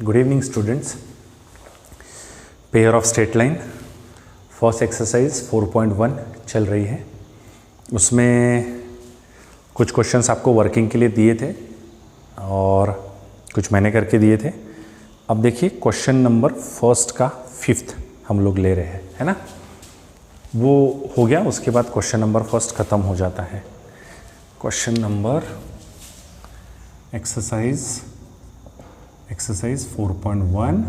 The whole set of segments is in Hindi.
Good evening students. Pair of straight line first exercise 4.1 चल रही है। उसमें कुछ क्वेश्चंस आपको वर्किंग के लिए दिए थे और कुछ मैंने करके दिए थे। अब देखिए क्वेश्चन नंबर फर्स्ट का 5th हम लोग ले रहे हैं, है ना। वो हो गया, उसके बाद क्वेश्चन नंबर फर्स्ट ख़त्म हो जाता है। Question number exercise 4.1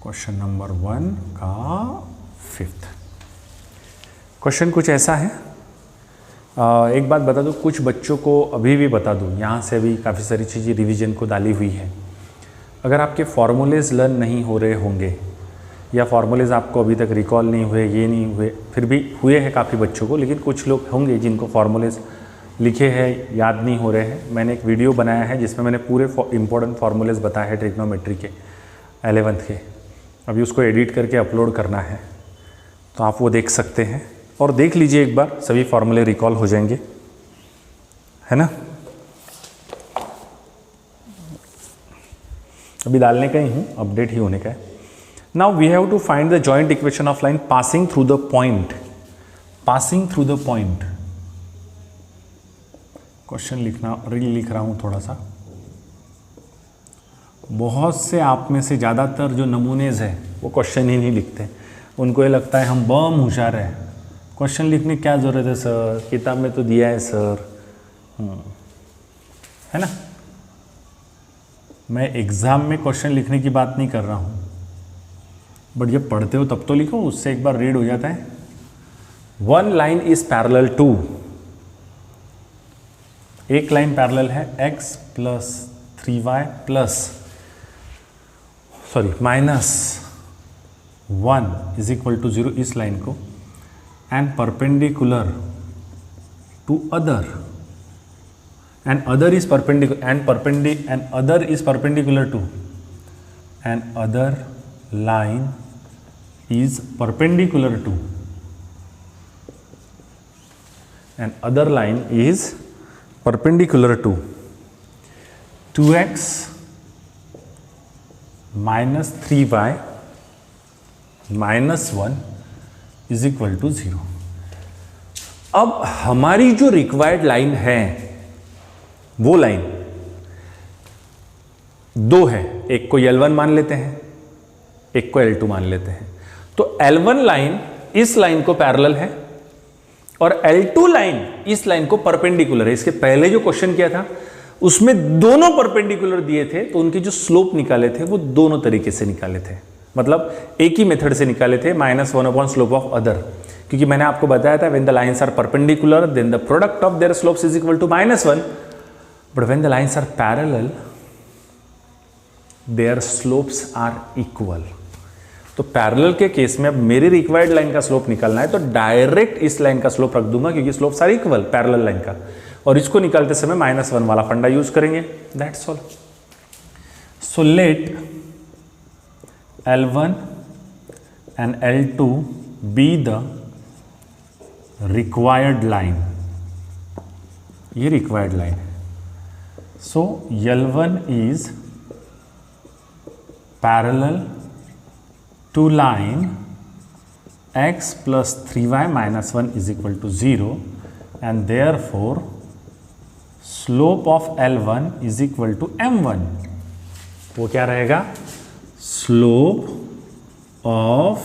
question number 1 का 5th क्वेश्चन कुछ ऐसा है। एक बात बता दूं, कुछ बच्चों को अभी भी बता दूं, यहाँ से अभी काफ़ी सारी चीज़ें रिवीजन को डाली हुई है। अगर आपके फार्मूलेज लर्न नहीं हो रहे होंगे या फार्मूलेज आपको अभी तक रिकॉल नहीं हुए, ये नहीं हुए, फिर भी हुए हैं काफ़ी बच्चों को, लेकिन कुछ लोग होंगे जिनको फार्मूलेज लिखे हैं याद नहीं हो रहे हैं। मैंने एक वीडियो बनाया है जिसमें मैंने पूरे इंपॉर्टेंट फार्मूलेज बताए हैं ट्रिग्नोमेट्री के 11th के। अभी उसको एडिट करके अपलोड करना है, तो आप वो देख सकते हैं और देख लीजिए एक बार, सभी फार्मूले रिकॉल हो जाएंगे, है ना। अभी डालने का ही हूँ, अपडेट ही होने का है। Now we have to find the joint equation of line passing through the point. Passing through the point question लिख रहा हूँ थोड़ा सा। बहुत से आप में से ज़्यादातर जो नमूनेज है वो क्वेश्चन ही नहीं लिखते। उनको ये लगता है हम बम होशियार है, क्वेश्चन लिखने की क्या ज़रूरत है सर, किताब में तो दिया है सर, है ना। मैं एग्ज़ाम में क्वेश्चन लिखने की बात नहीं कर रहा हूँ, बट जब पढ़ते हो तब तो लिखो, उससे एक बार रीड हो जाता है। One line is parallel to, एक लाइन पैरेलल है x plus 3y plus minus 1 is equal to 0, इस लाइन को, and perpendicular to other, and other is perpendicular and other is perpendicular to, and other line is perpendicular to, and other line is perpendicular to 2x minus 3y minus 1 is equal to 0। अब हमारी जो रिक्वायर्ड लाइन है वो लाइन दो है, एक को L1 मान लेते हैं, एक को L2 मान लेते हैं। तो L1 लाइन इस लाइन को पैरेलल है और L2 लाइन इस लाइन को परपेंडिकुलर है। इसके पहले जो क्वेश्चन किया था उसमें दोनों परपेंडिकुलर दिए थे, तो उनके जो स्लोप निकाले थे वो दोनों तरीके से निकाले थे, मतलब एक ही मेथड से निकाले थे, -1 अपॉन स्लोप ऑफ अदर। क्योंकि मैंने आपको बताया था when the lines are perpendicular then the product of their slopes is equal to -1, but when the lines are parallel their slopes are equal. तो पैरेलल के केस में अब मेरी रिक्वायर्ड लाइन का स्लोप निकालना है तो डायरेक्ट इस लाइन का स्लोप रख दूंगा, क्योंकि स्लोप सारे इक्वल पैरेलल लाइन का, और इसको निकालते समय -1 वाला फंडा यूज करेंगे, that's all. So let L1 and L2 be the required line, ये रिक्वायर्ड लाइन है। सो L1 is parallel to line x plus 3y minus 1 is equal to 0, and therefore slope of L1 is equal to m1। वो क्या रहेगा, slope of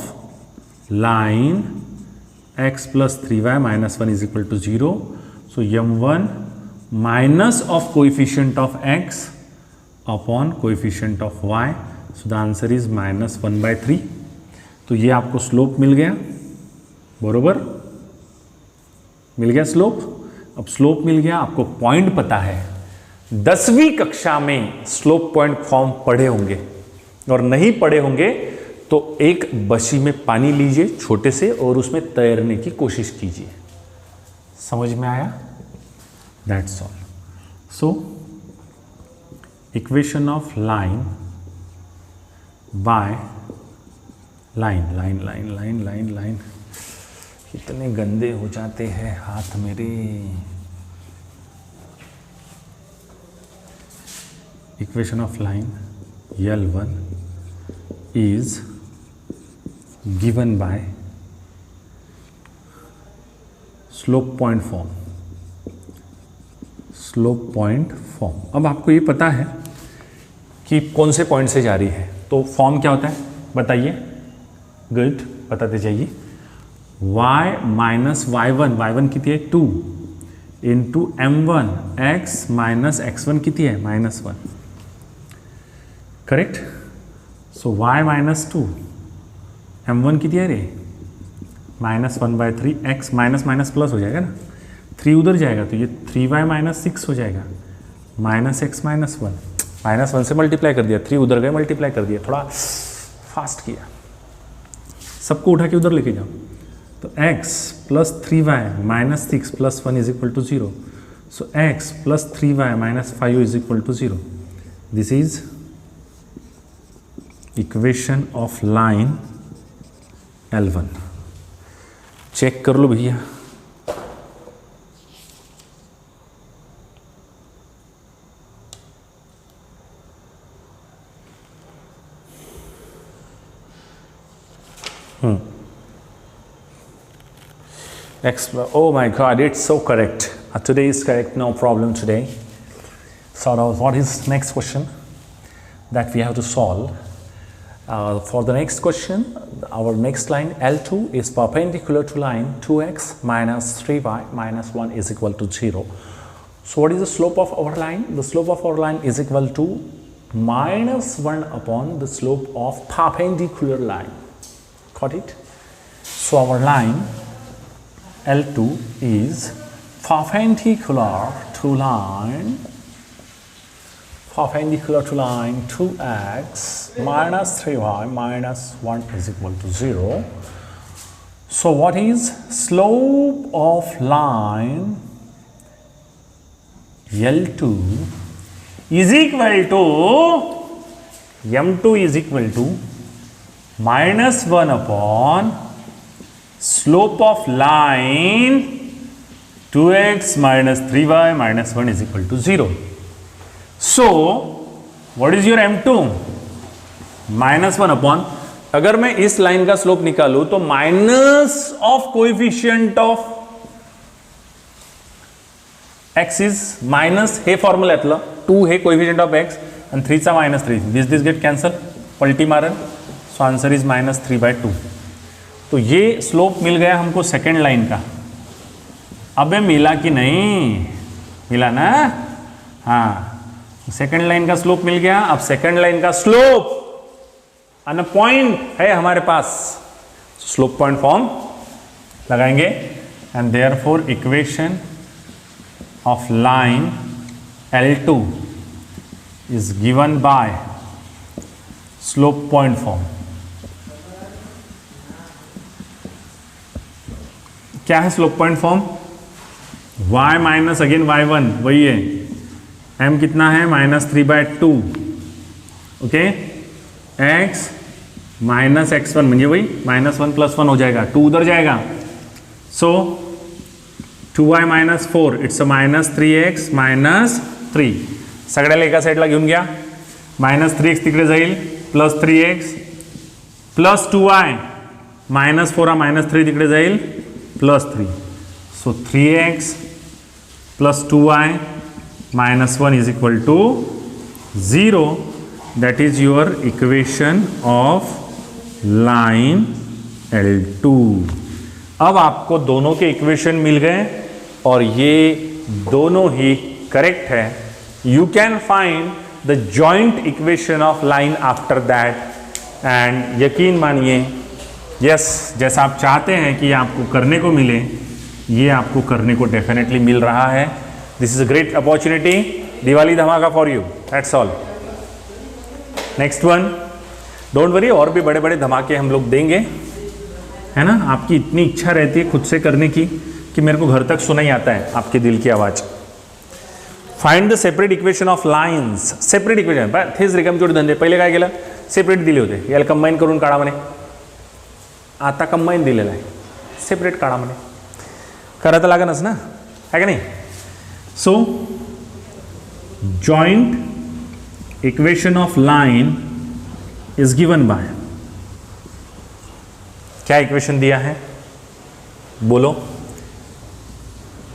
line x plus 3y minus 1 is equal to 0, so m1 minus of coefficient of x upon coefficient of y, so the answer is -1/3। तो ये आपको स्लोप मिल गया, बरोबर मिल गया स्लोप। अब स्लोप मिल गया, आपको पॉइंट पता है। 10वीं कक्षा में स्लोप पॉइंट फॉर्म पढ़े होंगे, और नहीं पढ़े होंगे तो एक बशी में पानी लीजिए छोटे से और उसमें तैरने की कोशिश कीजिए। समझ में आया? That's all. So equation of line by line कितने गंदे हो जाते हैं हाथ मेरे। Equation of line L1 is given by slope point form. Slope point form, अब आपको ये पता है कि कौन से पॉइंट से जा रही है, तो फॉर्म क्या होता है बताइए। गुड, बताते जाइए। y माइनस y1, y1 कितनी है 2 into m1 x minus x1 कितनी है -1, करेक्ट। सो y माइनस 2 m1 कितनी है रे -1/3, x माइनस माइनस प्लस हो जाएगा ना, 3 उधर जाएगा तो ये 3y माइनस 6 हो जाएगा, -x माइनस 1, -1 से मल्टीप्लाई कर दिया, 3 उधर गए मल्टीप्लाई कर दिया, थोड़ा फास्ट किया, सबको उठा के उधर लेके जाओ। तो x plus 3y minus 6 plus 1 is equal to 0, so x plus 3y minus 5 is equal to 0। This is equation of line L1। Check कर लो भैया। Oh my God, it's so correct. Today is correct, no problem today. So what is next question that we have to solve? For the next question, our next line L2 is perpendicular to line 2x minus 3y minus 1 is equal to 0. So what is the slope of our line? The slope of our line is equal to -1 upon the slope of perpendicular line. Got it? So our line L2 is perpendicular to line 2x minus 3y minus 1 is equal to 0. So what is slope of line L2 is equal to M2 is equal to -1 upon slope of line 2x minus 3y minus 1 is equal to 0. So what is your M2? -1 upon, अगर मैं इस लाइन का स्लोप निकालू तो minus of coefficient of x is minus, हे फॉर्म्युल्यातलं 2 हे कोएफिशिएंट ऑफ x आणि 3 चा -3, दिस गेट कॅन्सल, पलटी मारन, सो आंसर इज -3/2। तो ये स्लोप मिल गया हमको सेकेंड लाइन का। अबे मिला कि नहीं, मिला ना, हाँ, सेकेंड लाइन का स्लोप मिल गया। अब सेकेंड लाइन का स्लोप अन पॉइंट है हमारे पास, स्लोप पॉइंट फॉर्म लगाएंगे and therefore equation of line L2 is given bye slope point form. क्या है slope point form? y minus again y1 वही है, m कितना है -3/2, ओके, x माइनस x1 म्हणजे वही -1 + 1 हो जाएगा, 2 उधर जाएगा, सो 2y minus 4 it's a -3x -3, सगळ्याला एका साईडला घेऊन घ्या, -3x तिकडे जाईल, +3x प्लस 2y -4 हा -3 तिकडे जाईल, +3, सो 3x + 2y -1 is equal to 0. That is your equation of line L2. अब आपको दोनों के इक्वेशन मिल गए और ये दोनों ही करेक्ट है। You can find the joint equation of line after that and यकीन मानिए यस, जैसा आप चाहते हैं कि आपको करने को मिले, ये आपको करने को डेफिनेटली मिल रहा है। This is a great opportunity, Diwali dhamaka for you, that's all. Next one, don't worry, और भी बड़े बड़े धमाके हम लोग देंगे, है ना। आपकी इतनी इच्छा रहती है खुद से करने की कि मेरे को घर तक सुनाई आता है आपके दिल की आवाज़। Find the separate equation of lines, separate equation, तेच रिकाम जोडी धंदे, पहिले काय केलं, सेपरेट दिले होते, याला कंबाईन करून काढा म्हणे, आता कंबाईन दिलेलं आहे, सेपरेट काढा म्हणे, करायला लागेलच ना, है का नाही। So joint equation of line is given by, क्या इक्वेशन दिया है बोलो,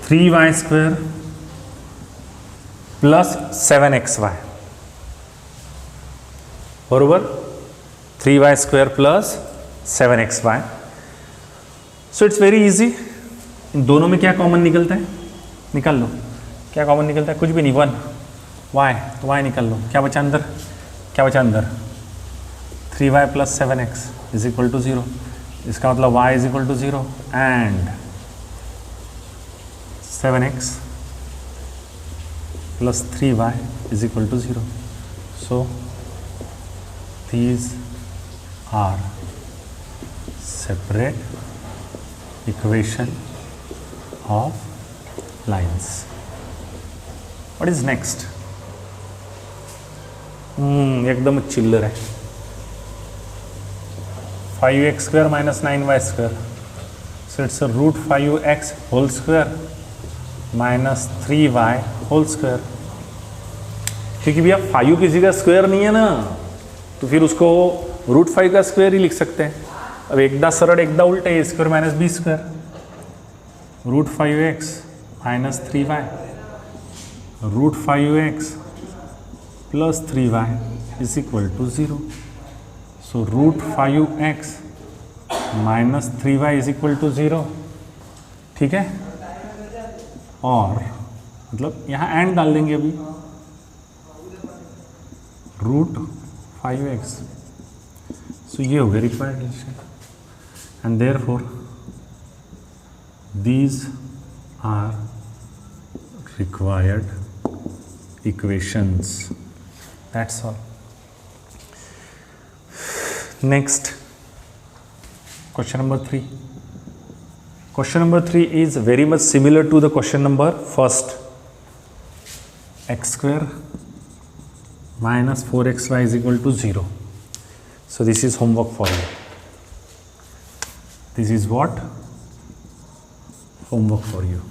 3y² प्लस 7xy, बरोबर, 3y² plus 7xy. So it's very easy. इन दोनों में क्या कॉमन निकलता है, निकाल लो. क्या कॉमन निकलता है, कुछ भी नहीं, 1 y, तो y निकाल लो. क्या बचा अंदर, क्या बचा अंदर, 3y plus 7x is equal to 0. इसका मतलब y is equal to 0 and 7x plus 3y is equal to 0. So these are separate equation of lines. What is next? एकदम चिल्लर है. 5x² minus 9y². So it's a root 5x whole square minus 3y whole square. क्योंकि भैया 5 किसी का स्क्वायर नहीं है ना, तो फिर उसको रूट 5 का स्क्वायर ही लिख सकते हैं. अब एकदा सरळ एकदा उल्टे, A square minus B square, root 5x minus 3y, root 5x plus 3y is equal to 0. So root 5x minus 3y is equal to 0. ठीक है, और मतलब यहाँ एंड डाल देंगे अभी, रूट 5x. सो ये हो गया required relation, and therefore these are required equations. That's all. Next, question number 3. Question number 3 is very much similar to the question number first. x² minus 4xy is equal to 0. So this is homework for you. This is what? Homework for you.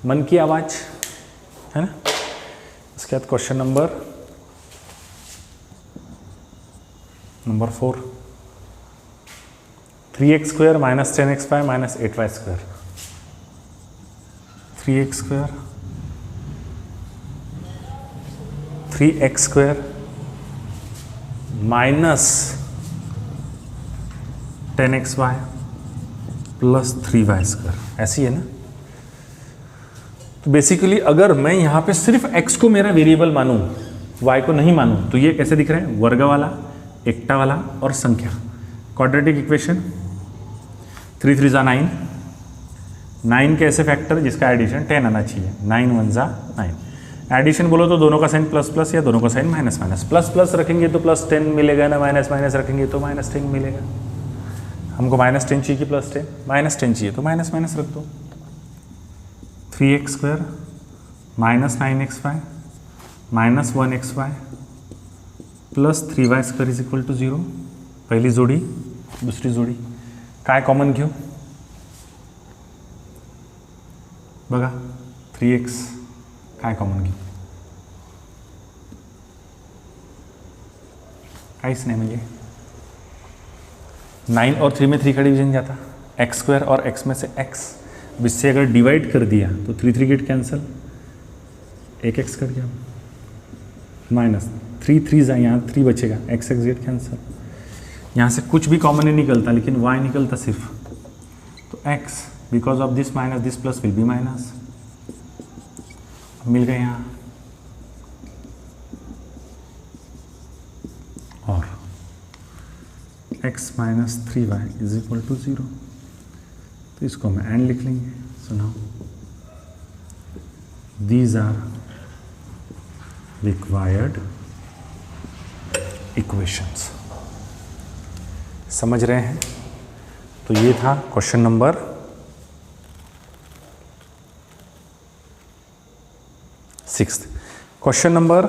मन की आवाज है ना. उसके बाद question number 4. 3x² minus 10xy minus 8y². 3x² minus 10xy plus 3y². ऐसी है ना. तो बेसिकली अगर मैं यहाँ पे सिर्फ x को मेरा वेरिएबल मानूं, y को नहीं मानूं, तो ये कैसे दिख रहा है, वर्ग वाला, एकटा वाला और संख्या. क्वाड्रेटिक इक्वेशन, 3 3 जा 9. 9 के ऐसे फैक्टर जिसका एडिशन 10 आना चाहिए. 9 1 जा 9. एडिशन बोलो तो दोनों का साइन प्लस प्लस या दोनों का sign minus minus. Plus plus रखेंगे तो प्लस 10 मिलेगा ना, माइनस माइनस रखेंगे तो माइनस 10 मिलेगा. हमको माइनस 10 चाहिए कि प्लस 10, माइनस 10 चाहिए तो माइनस माइनस रख दो. 3x² minus 9xy minus 1xy plus 3y² is equal to 0. पहली जोड़ी, दूसरी जोडी. काय कॉमन घेऊ बघा, 3x काय कॉमन घेऊ, काहीच नाही. म्हणजे 9 और 3 में 3 का डिवीजन जाता, x² और x में से x. इससे अगर डिवाइड कर दिया तो 3 3 गेट कैंसिल, एक x कर गया, माइनस 3 3 जा, यहाँ 3 बचेगा, x x गेट कैंसिल. यहाँ से कुछ भी कॉमन नहीं निकलता, लेकिन y निकलता सिर्फ. तो x because of this minus this plus will be minus. मिल गए यहाँ. और x minus 3y is equal to 0. तो इसको हम एंड लिख लेंगे. So now these are required equations. समझ रहे हैं. तो ये था question number 6. Question number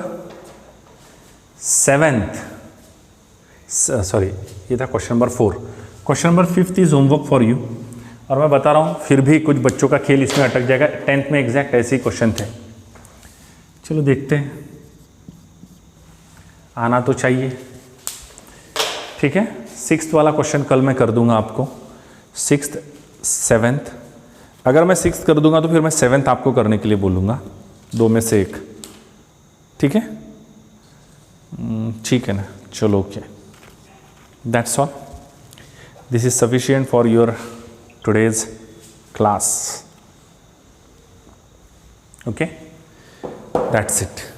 7th, sorry ये था question number 4. Question number 5th is homework for you. और मैं बता रहा हूँ फिर भी कुछ बच्चों का खेल इसमें अटक जाएगा. 10th में एग्जैक्ट ऐसे ही क्वेश्चन थे. चलो देखते हैं, आना तो चाहिए. ठीक है, 6th वाला क्वेश्चन कल मैं कर दूंगा आपको, 6th 7th। अगर मैं 6th कर दूंगा तो फिर मैं 7th आपको करने के लिए बोलूँगा, 2 में से 1। ठीक है, ठीक है ना, चलो okay, that's all, this is sufficient for your today's class. Okay, that's it.